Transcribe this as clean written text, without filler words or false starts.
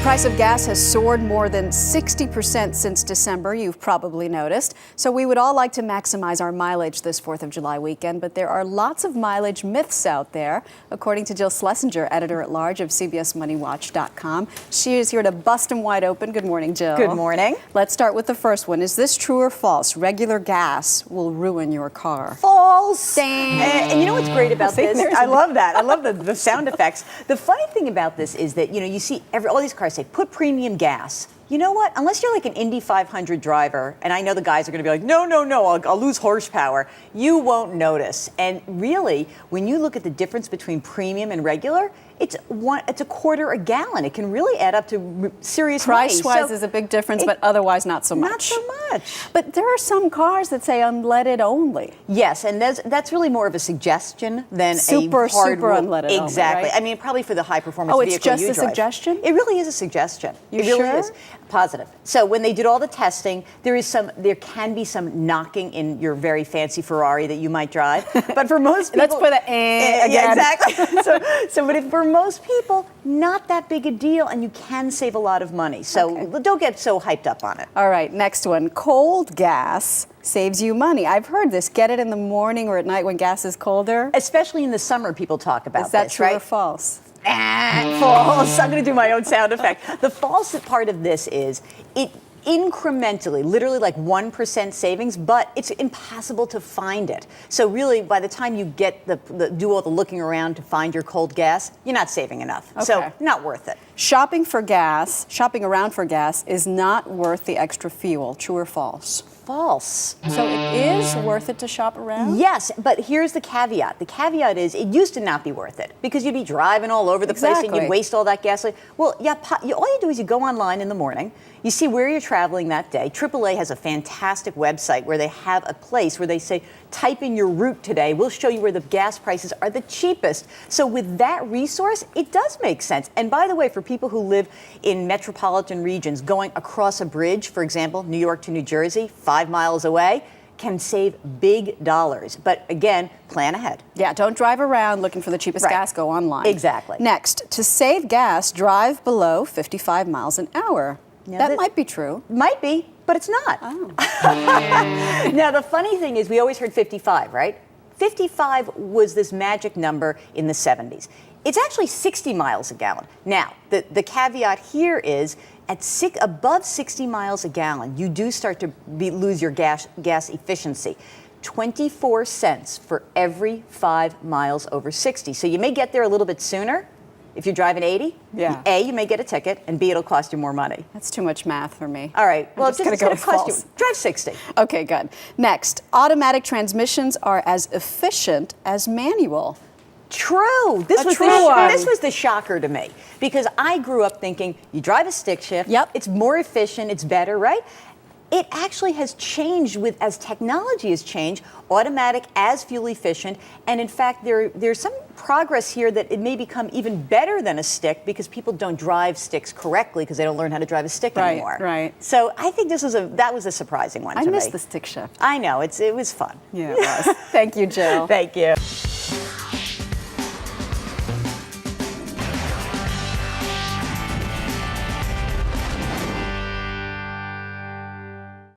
price of gas has soared more than 60% since December, you've probably noticed. So we would all like to maximize our mileage this 4th of July weekend, but there are lots of mileage myths out there, according to Jill Schlesinger, editor-at-large of CBSMoneyWatch.com. She is here to bust them wide open. Good morning, Jill. Good morning. Let's start with the first one. Is this true or false? Regular gas will ruin your car. False. And you know what's great about this? I love that. I love the sound effects. The funny thing about this is that, you see all these cars say, put premium gas. You know what? Unless you're like an Indy 500 driver, and I know the guys are going to be like, no, I'll lose horsepower, you won't notice. And really, when you look at the difference between premium and regular, it's a quarter a gallon. It can really add up to serious money. Price-wise is a big difference, but otherwise not so much. Not so much. But there are some cars that say unleaded only. Yes, and that's really more of a suggestion than super a hard rule. unleaded Exactly. only, right? I mean, probably for the high-performance vehicle you drive. Oh, it's just a suggestion? It really is a suggestion. You it really sure? is. Positive. So when they did all the testing, there can be some knocking in your very fancy Ferrari that you might drive. But for most people, let's put again. Yeah, exactly. But for most people, not that big a deal, and you can save a lot of money. So don't get so hyped up on it. All right, next one. Cold gas saves you money. I've heard this. Get it in the morning or at night when gas is colder. Especially in the summer, people talk about this, Is that true right? or false? False. I'm going to do my own sound effect. The false part of this is it incrementally, literally like 1% savings, but it's impossible to find it. So really, by the time you get do all the looking around to find your cold gas, you're not saving enough. Okay. So not worth it. Shopping around for gas is not worth the extra fuel. True or false? False. So it is worth it to shop around? Yes, but here's the caveat. The caveat is it used to not be worth it because you'd be driving all over the place and you'd waste all that gasoline. Well, yeah, all you do is you go online in the morning, you see where you're traveling that day. AAA has a fantastic website where they have a place where they say, type in your route today. We'll show you where the gas prices are the cheapest. So with that resource, it does make sense. And by the way, for people who live in metropolitan regions, going across a bridge, for example, New York to New Jersey, 5 miles away, can save big dollars. But again, plan ahead. Yeah, don't drive around looking for the cheapest gas. Go online. Exactly. Next, to save gas, drive below 55 miles an hour. That might be true. Might be, but it's not. Oh. Now, the funny thing is we always heard 55, right? 55 was this magic number in the 70s. It's actually 60 miles a gallon. Now, the caveat here is above 60 miles a gallon, you do start to lose your gas efficiency. 24 cents for every 5 miles over 60. So you may get there a little bit sooner. If you're driving 80, A, you may get a ticket, and B, it'll cost you more money. That's too much math for me. All right. Well, it's going to cost you. Drive 60. Okay, good. Next, automatic transmissions are as efficient as manual. True. This was the shocker to me because I grew up thinking you drive a stick shift. Yep. It's more efficient. It's better, right? It actually has changed as technology has changed, automatic as fuel efficient, and in fact there's some progress here that it may become even better than a stick because people don't drive sticks correctly because they don't learn how to drive a stick anymore. Right. So I think that was a surprising one to me. I missed the stick shift. I know, it was fun. Yeah, it was. Thank you, Jill. Thank you.